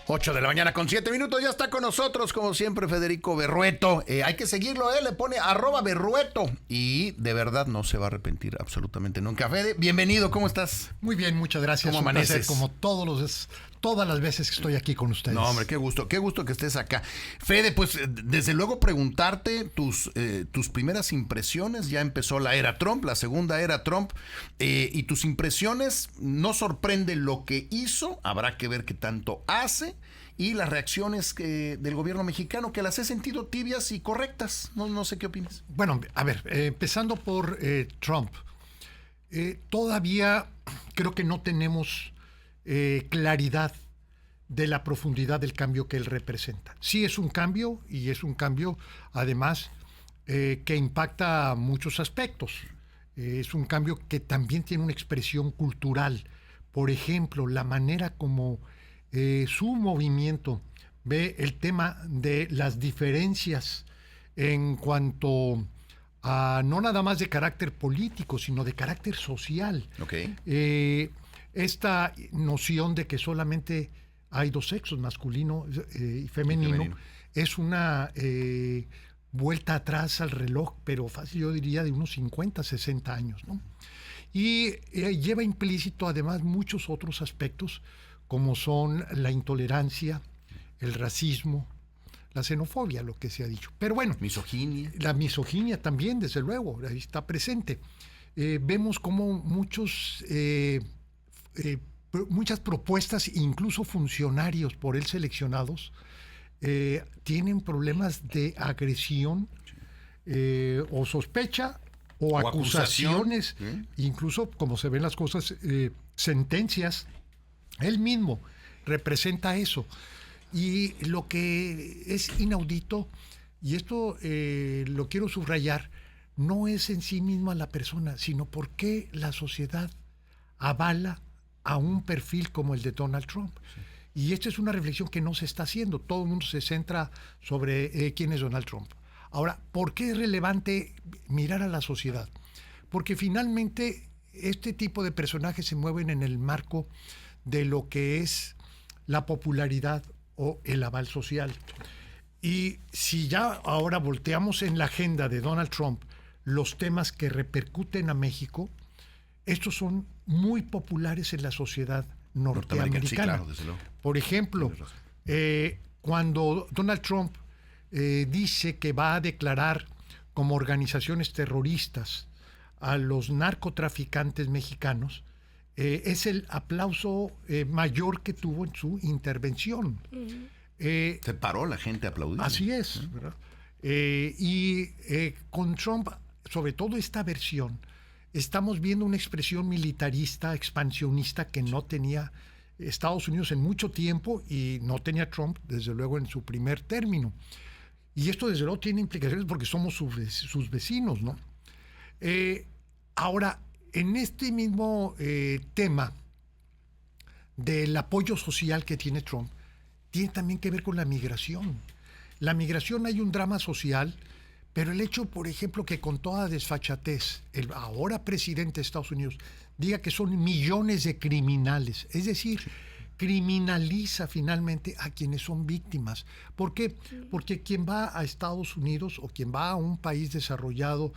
8 de la mañana con 7 minutos, ya está con nosotros, como siempre, Federico Berrueto. Hay que seguirlo, le pone @Berrueto y de verdad no se va a arrepentir absolutamente nunca. Fede, bienvenido, ¿cómo estás? Muy bien, muchas gracias. ¿Cómo amaneces? Como todas las veces que estoy aquí con ustedes. No, hombre, qué gusto que estés acá. Fede, pues desde luego preguntarte tus primeras impresiones. Ya empezó la era Trump, la segunda era Trump, y tus impresiones. No sorprende lo que hizo, habrá que ver qué tanto hace, y las reacciones del gobierno mexicano, que las he sentido tibias y correctas. No sé qué opinas. Bueno, a ver, empezando por Trump. Todavía creo que no tenemos claridad de la profundidad del cambio que él representa. Sí es un cambio, y es un cambio además que impacta muchos aspectos. Es un cambio que también tiene una expresión cultural. Por ejemplo, la manera como su movimiento ve el tema de las diferencias en cuanto a no nada más de carácter político, sino de carácter social. Okay. Esta noción de que solamente hay dos sexos, masculino y femenino, es una vuelta atrás al reloj, pero fácil, yo diría de unos 50, 60 años, ¿no? Y lleva implícito además muchos otros aspectos, como son la intolerancia, el racismo, la xenofobia, lo que se ha dicho. Pero bueno, misoginia. La misoginia también, desde luego, ahí está presente. Vemos como muchas propuestas, incluso funcionarios por él seleccionados, tienen problemas de agresión o sospecha o acusaciones, incluso, como se ven las cosas, sentencias. Él mismo representa eso. Y lo que es inaudito, y esto lo quiero subrayar, no es en sí misma la persona, sino por qué la sociedad avala a un perfil como el de Donald Trump. Sí. Y esta es una reflexión que no se está haciendo. Todo el mundo se centra sobre quién es Donald Trump. Ahora, ¿por qué es relevante mirar a la sociedad? Porque finalmente este tipo de personajes se mueven en el marco de lo que es la popularidad o el aval social. Y si ya ahora volteamos en la agenda de Donald Trump los temas que repercuten a México, estos son muy populares en la sociedad norteamericana. Sí, claro, desde luego. Por ejemplo, cuando Donald Trump dice que va a declarar como organizaciones terroristas a los narcotraficantes mexicanos, es el aplauso mayor que tuvo en su intervención. Se paró la gente a aplaudir. Así es, ¿verdad? Con Trump, sobre todo esta versión, estamos viendo una expresión militarista, expansionista, que no tenía Estados Unidos en mucho tiempo, y no tenía Trump, desde luego, en su primer término. Y esto, desde luego, tiene implicaciones porque somos sus vecinos, ¿no? Ahora, en este mismo tema del apoyo social que tiene Trump, tiene también que ver con la migración. La migración, hay un drama social, pero el hecho, por ejemplo, que con toda desfachatez el ahora presidente de Estados Unidos diga que son millones de criminales, es decir, criminaliza finalmente a quienes son víctimas. ¿Por qué? Porque quien va a Estados Unidos o quien va a un país desarrollado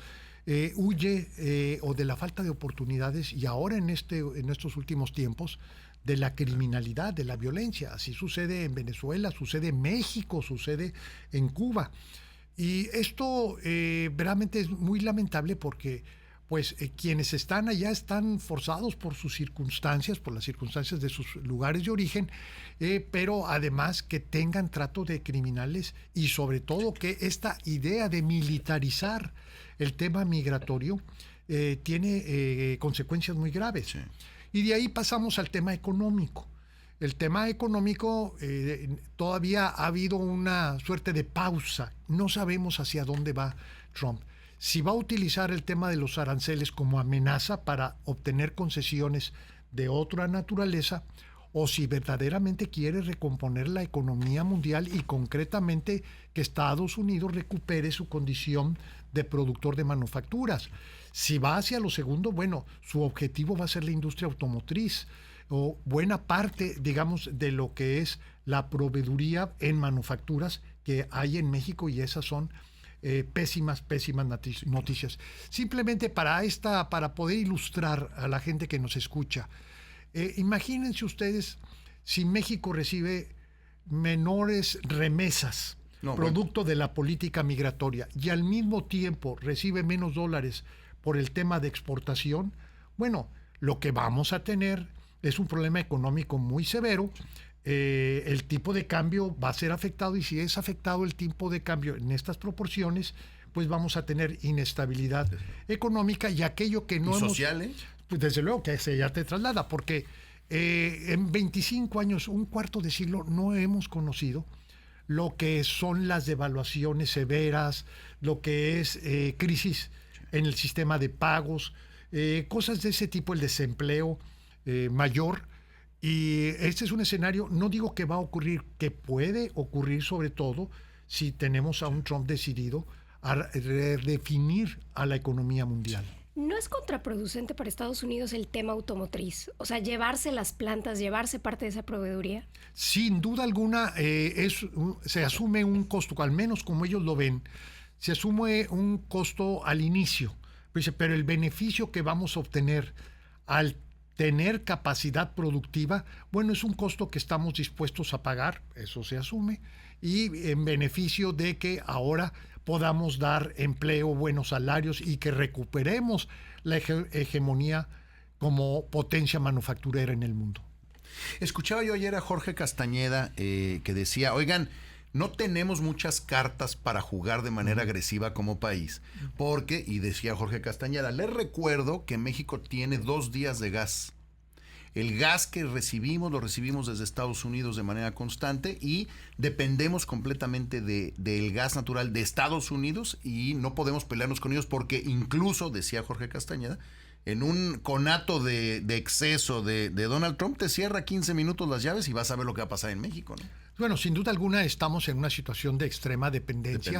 huye o de la falta de oportunidades, y ahora en estos últimos tiempos, de la criminalidad, de la violencia. Así sucede en Venezuela, sucede en México, sucede en Cuba. Y esto realmente es muy lamentable porque quienes están allá están forzados por sus circunstancias, por las circunstancias de sus lugares de origen, pero además que tengan trato de criminales, y sobre todo que esta idea de militarizar el tema migratorio tiene consecuencias muy graves. Sí. Y de ahí pasamos al tema económico. El tema económico todavía ha habido una suerte de pausa. No sabemos hacia dónde va Trump. Si va a utilizar el tema de los aranceles como amenaza para obtener concesiones de otra naturaleza, o si verdaderamente quiere recomponer la economía mundial y concretamente que Estados Unidos recupere su condición de productor de manufacturas. Si va hacia lo segundo, bueno, su objetivo va a ser la industria automotriz. o buena parte, digamos, de lo que es la proveeduría en manufacturas que hay en México, y esas son pésimas noticias. Simplemente para poder ilustrar a la gente que nos escucha, imagínense ustedes si México recibe menores remesas producto de la política migratoria y al mismo tiempo recibe menos dólares por el tema de exportación. Bueno, lo que vamos a tener es un problema económico muy severo. El tipo de cambio va a ser afectado, y si es afectado el tipo de cambio en estas proporciones, pues vamos a tener inestabilidad económica, y aquello que no ¿Y hemos... social, Pues desde luego que ese ya te traslada, porque en 25 años, un cuarto de siglo, no hemos conocido lo que son las devaluaciones severas, lo que es crisis en el sistema de pagos, cosas de ese tipo, el desempleo mayor. Y este es un escenario, no digo que va a ocurrir, que puede ocurrir, sobre todo si tenemos a un Trump decidido a redefinir a la economía mundial. ¿No es contraproducente para Estados Unidos el tema automotriz? O sea, llevarse las plantas, llevarse parte de esa proveeduría. Sin duda alguna, se asume un costo, al menos como ellos lo ven, se asume un costo al inicio, pero el beneficio que vamos a obtener al tener capacidad productiva, bueno, es un costo que estamos dispuestos a pagar, eso se asume, y en beneficio de que ahora podamos dar empleo, buenos salarios, y que recuperemos la hegemonía como potencia manufacturera en el mundo. Escuchaba yo ayer a Jorge Castañeda que decía, oigan, no tenemos muchas cartas para jugar de manera agresiva como país, porque, y decía Jorge Castañeda, les recuerdo que México tiene 2 días de gas. El gas que recibimos, lo recibimos desde Estados Unidos de manera constante, y dependemos completamente del gas natural de Estados Unidos, y no podemos pelearnos con ellos porque incluso, decía Jorge Castañeda, en un conato de exceso de Donald Trump, te cierra 15 minutos las llaves y vas a ver lo que va a pasar en México, ¿no? Bueno, sin duda alguna estamos en una situación de extrema dependencia.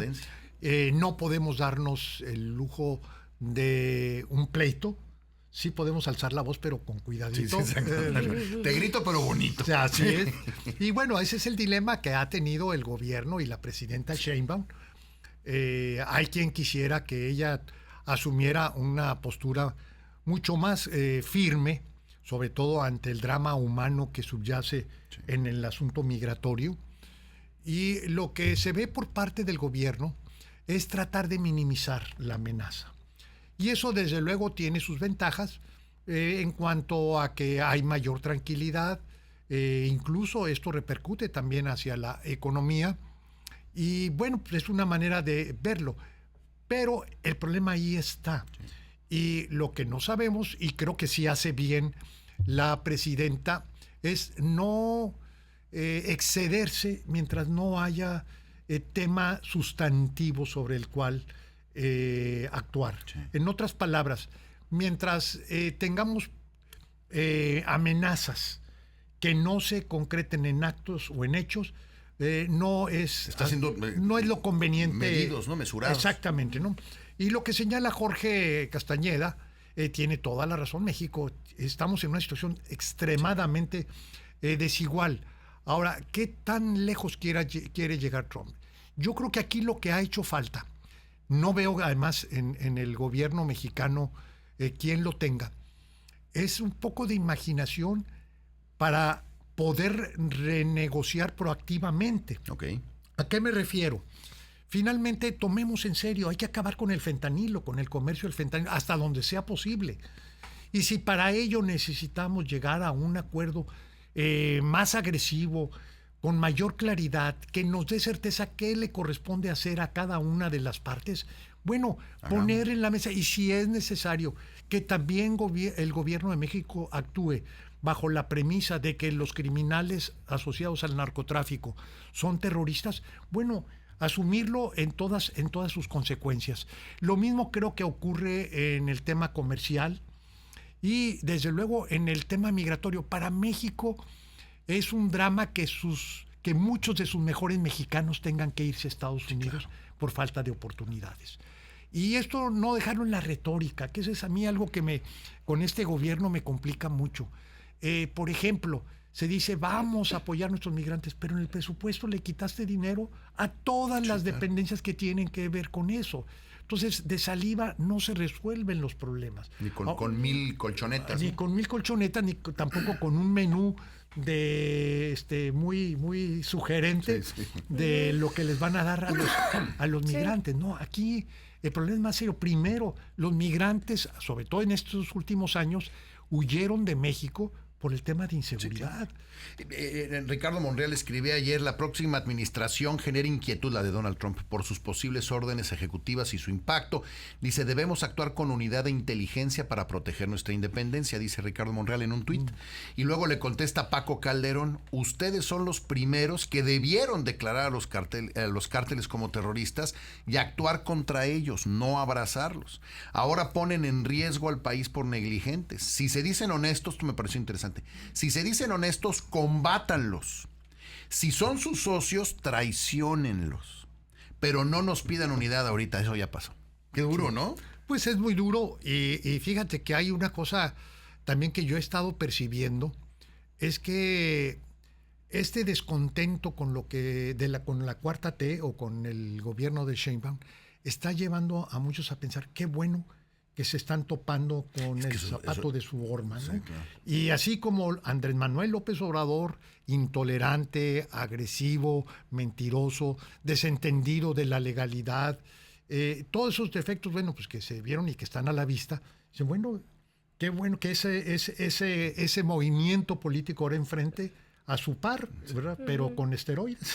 No podemos darnos el lujo de un pleito. Sí podemos alzar la voz, pero con cuidadito. Sí, te grito, pero bonito. O sea, así es. Y bueno, ese es el dilema que ha tenido el gobierno y la presidenta Sheinbaum. Hay quien quisiera que ella asumiera una postura mucho más firme, sobre todo ante el drama humano que subyace en el asunto migratorio. Y lo que se ve por parte del gobierno es tratar de minimizar la amenaza. Y eso desde luego tiene sus ventajas en cuanto a que hay mayor tranquilidad, incluso esto repercute también hacia la economía, y bueno, pues es una manera de verlo, pero el problema ahí está. Y lo que no sabemos, y creo que sí hace bien la presidenta, es no excederse mientras no haya tema sustantivo sobre el cual actuar. Sí. En otras palabras, mientras tengamos amenazas que no se concreten en actos o en hechos, no es lo conveniente. Medidos, ¿no? Mesurados. Exactamente, ¿no? Y lo que señala Jorge Castañeda tiene toda la razón. México, estamos en una situación extremadamente desigual. Ahora, ¿qué tan lejos quiere llegar Trump? Yo creo que aquí lo que ha hecho falta, no veo además en el gobierno mexicano quien lo tenga, es un poco de imaginación para poder renegociar proactivamente. Okay. ¿A qué me refiero? Finalmente, tomemos en serio, hay que acabar con el fentanilo, con el comercio del fentanilo, hasta donde sea posible. Y si para ello necesitamos llegar a un acuerdo más agresivo, con mayor claridad, que nos dé certeza qué le corresponde hacer a cada una de las partes, bueno, poner en la mesa, y si es necesario que también el gobierno de México actúe bajo la premisa de que los criminales asociados al narcotráfico son terroristas, bueno, asumirlo en todas sus consecuencias. Lo mismo creo que ocurre en el tema comercial y desde luego en el tema migratorio. Para México es un drama que muchos de sus mejores mexicanos tengan que irse a Estados Unidos por falta de oportunidades. Y esto no dejarlo en la retórica, que eso es a mí algo que con este gobierno me complica mucho. Por ejemplo, se dice vamos a apoyar a nuestros migrantes, pero en el presupuesto le quitaste dinero a todas las dependencias que tienen que ver con eso. Entonces, de saliva no se resuelven los problemas. Ni con 1000 colchonetas. Ni ¿no? con 1000 colchonetas, ni tampoco con un menú de muy sugerente de lo que les van a dar a los migrantes. No, aquí el problema es más serio. Primero, los migrantes, sobre todo en estos últimos años, huyeron de México por el tema de inseguridad. Ricardo Monreal escribía ayer: la próxima administración genera inquietud, la de Donald Trump, por sus posibles órdenes ejecutivas y su impacto. Dice, debemos actuar con unidad de inteligencia para proteger nuestra independencia, dice Ricardo Monreal en un tuit. Y luego le contesta Paco Calderón: ustedes son los primeros que debieron declarar a los cárteles como terroristas y actuar contra ellos, no abrazarlos. Ahora ponen en riesgo al país por negligentes. Si se dicen honestos, esto me pareció interesante, si se dicen honestos, combátanlos. Si son sus socios, traiciónenlos. Pero no nos pidan unidad ahorita, eso ya pasó. Qué duro, ¿no? Pues es muy duro y fíjate que hay una cosa también que yo he estado percibiendo, es que este descontento con lo que con la cuarta T o con el gobierno de Sheinbaum está llevando a muchos a pensar qué bueno que se están topando con el zapato de su horma, ¿no? Sí, claro. Y así como Andrés Manuel López Obrador, intolerante, agresivo, mentiroso, desentendido de la legalidad, todos esos defectos, bueno, pues que se vieron y que están a la vista, dicen, bueno, qué bueno que ese movimiento político ahora enfrente a su par, ¿verdad? Pero con esteroides.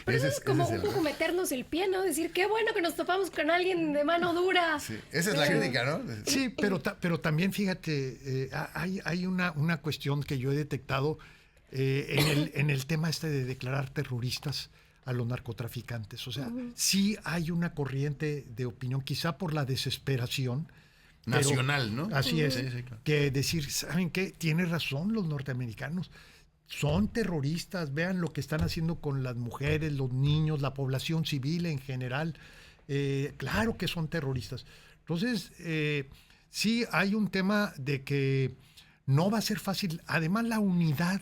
Pero eso es como un poco meternos el pie, ¿no? Decir, qué bueno que nos topamos con alguien de mano dura. Sí, esa es la crítica, ¿no? Sí, pero también fíjate, hay una cuestión que yo he detectado en el tema este de declarar terroristas a los narcotraficantes. O sea, sí hay una corriente de opinión, quizá por la desesperación, nacional, ¿no? Así es, Sí, claro. que decir, ¿saben qué? Tiene razón los norteamericanos. Son terroristas, vean lo que están haciendo con las mujeres, los niños, la población civil en general. Claro que son terroristas. Entonces, sí hay un tema de que no va a ser fácil. Además, la unidad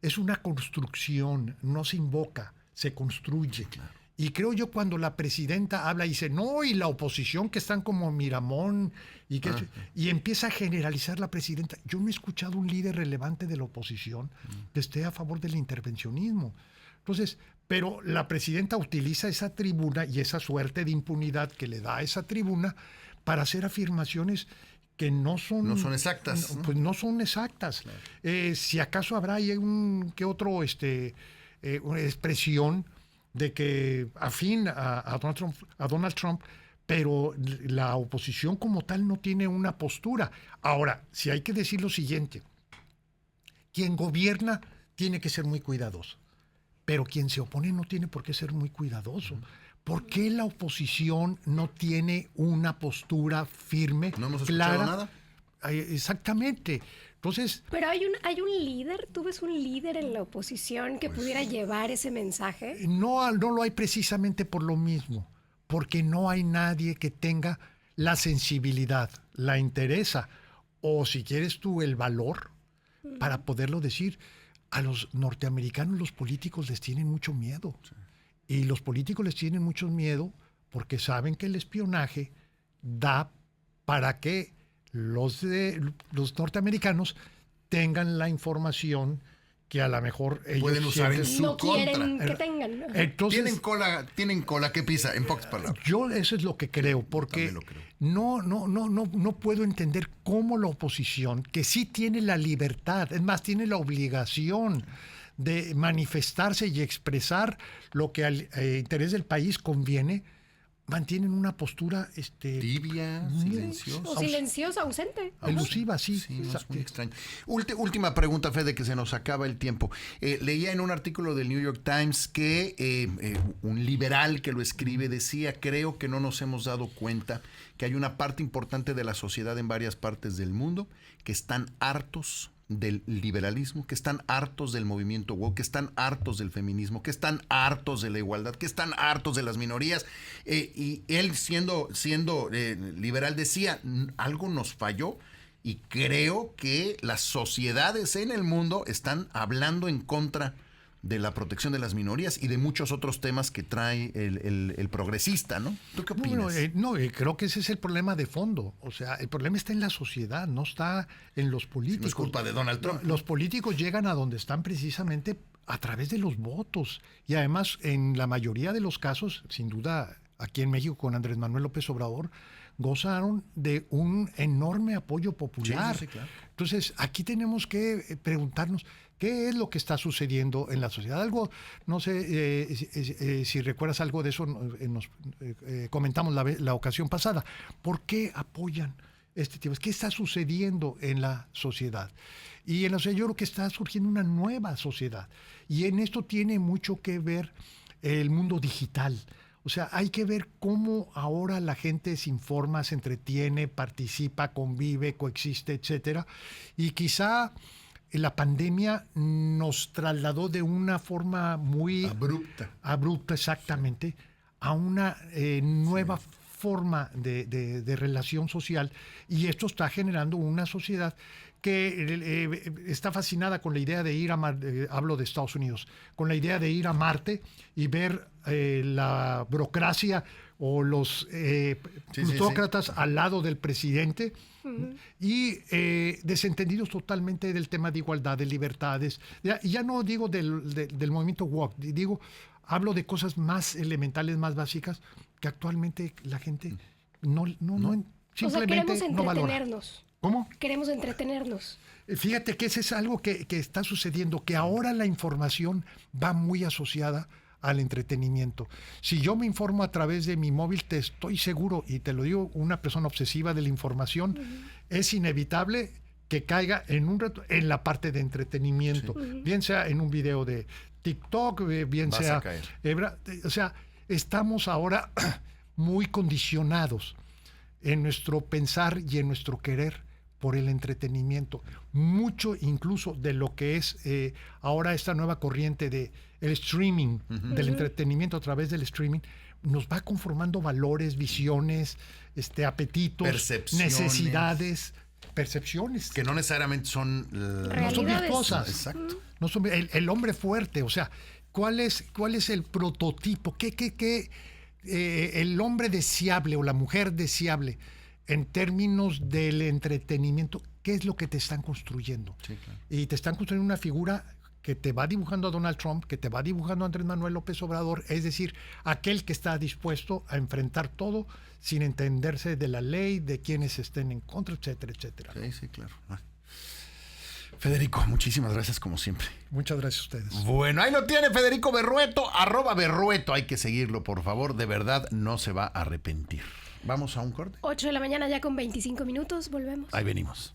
es una construcción, no se invoca, se construye. Claro. Y creo yo cuando la presidenta habla y dice, no, y la oposición que están como Miramón, y empieza a generalizar la presidenta. Yo no he escuchado un líder relevante de la oposición que esté a favor del intervencionismo. Entonces, pero la presidenta utiliza esa tribuna y esa suerte de impunidad que le da a esa tribuna para hacer afirmaciones que no son exactas. Pues no son exactas. Claro. Si acaso habrá ahí que otro una expresión de que afín a Donald Trump, pero la oposición como tal no tiene una postura. Ahora, si hay que decir lo siguiente, quien gobierna tiene que ser muy cuidadoso, pero quien se opone no tiene por qué ser muy cuidadoso. ¿Por qué la oposición no tiene una postura firme, ¿No hemos clara? escuchado nada? Exactamente. Entonces, pero hay un líder, ¿tú ves un líder en la oposición que pudiera llevar ese mensaje? No lo hay precisamente por lo mismo, porque no hay nadie que tenga la sensibilidad, la interesa, o si quieres tú el valor para poderlo decir. A los norteamericanos los políticos les tienen mucho miedo. Sí. Y los políticos les tienen mucho miedo porque saben que el espionaje da para que los norteamericanos tengan la información que a lo mejor ellos pueden usar en su no contra. Quieren que tengan. Entonces, tienen cola que pisa, en pocas palabras. Yo eso es lo que creo, porque no puedo entender cómo la oposición, que sí tiene la libertad, es más, tiene la obligación de manifestarse y expresar lo que al interés del país conviene, mantienen una postura tibia, silenciosa. O silenciosa, ausente. Elusiva, sí. Es muy extraño. Última pregunta, Fede, que se nos acaba el tiempo. Leía en un artículo del New York Times que un liberal que lo escribe decía, creo que no nos hemos dado cuenta que hay una parte importante de la sociedad en varias partes del mundo que están hartos del liberalismo, que están hartos del movimiento woke, que están hartos del feminismo, que están hartos de la igualdad, que están hartos de las minorías. Y él siendo liberal decía, algo nos falló y creo que las sociedades en el mundo están hablando en contra de la protección de las minorías y de muchos otros temas que trae el progresista, ¿no? ¿Tú qué opinas? Creo que ese es el problema de fondo. O sea, el problema está en la sociedad, no está en los políticos. No es culpa de Donald Trump. Los políticos llegan a donde están precisamente a través de los votos. Y además, en la mayoría de los casos, sin duda, aquí en México con Andrés Manuel López Obrador, gozaron de un enorme apoyo popular. Sí, claro. Entonces, aquí tenemos que preguntarnos qué es lo que está sucediendo en la sociedad. Algo, no sé si recuerdas algo de eso, nos comentamos la ocasión pasada. ¿Por qué apoyan este tipo? ¿Qué está sucediendo en la sociedad? Y en la sociedad yo creo que está surgiendo una nueva sociedad. Y en esto tiene mucho que ver el mundo digital. O sea, hay que ver cómo ahora la gente se informa, se entretiene, participa, convive, coexiste, etcétera. Y quizá la pandemia nos trasladó de una forma muy abrupta exactamente, a una nueva forma de relación social, y esto está generando una sociedad que está fascinada con la idea de ir a Marte, hablo de Estados Unidos, con la idea de ir a Marte y ver la burocracia o los plutócratas al lado del presidente, y desentendidos totalmente del tema de igualdad, de libertades. Ya no digo del movimiento woke, hablo de cosas más elementales, más básicas, que actualmente la gente no simplemente no valora. ¿Cómo? Queremos entretenernos. Fíjate que ese es algo que está sucediendo, que ahora la información va muy asociada al entretenimiento. Si yo me informo a través de mi móvil, te estoy seguro, y te lo digo, una persona obsesiva de la información, es inevitable que caiga en un rato en la parte de entretenimiento, bien sea en un video de TikTok, bien Vas sea... a caer. O sea, estamos ahora muy condicionados en nuestro pensar y en nuestro querer por el entretenimiento. Mucho incluso de lo que es ahora esta nueva corriente de el streaming, del entretenimiento a través del streaming, nos va conformando valores, visiones, apetitos, necesidades, percepciones. Que no necesariamente son... no son virtuosas. Exacto. No son, el hombre fuerte, o sea, ¿cuál es el prototipo? ¿Qué el hombre deseable o la mujer deseable en términos del entretenimiento? ¿Qué es lo que te están construyendo? Sí, claro. Y te están construyendo una figura que te va dibujando a Donald Trump, que te va dibujando a Andrés Manuel López Obrador, es decir, aquel que está dispuesto a enfrentar todo sin entenderse de la ley, de quienes estén en contra, etcétera, etcétera. Sí, claro. Federico, muchísimas gracias como siempre. Muchas gracias a ustedes. Bueno, ahí lo tiene Federico Berrueto, @Berrueto. Hay que seguirlo, por favor. De verdad, no se va a arrepentir. Vamos a un corte. 8 de la mañana ya con 25 minutos. Volvemos. Ahí venimos.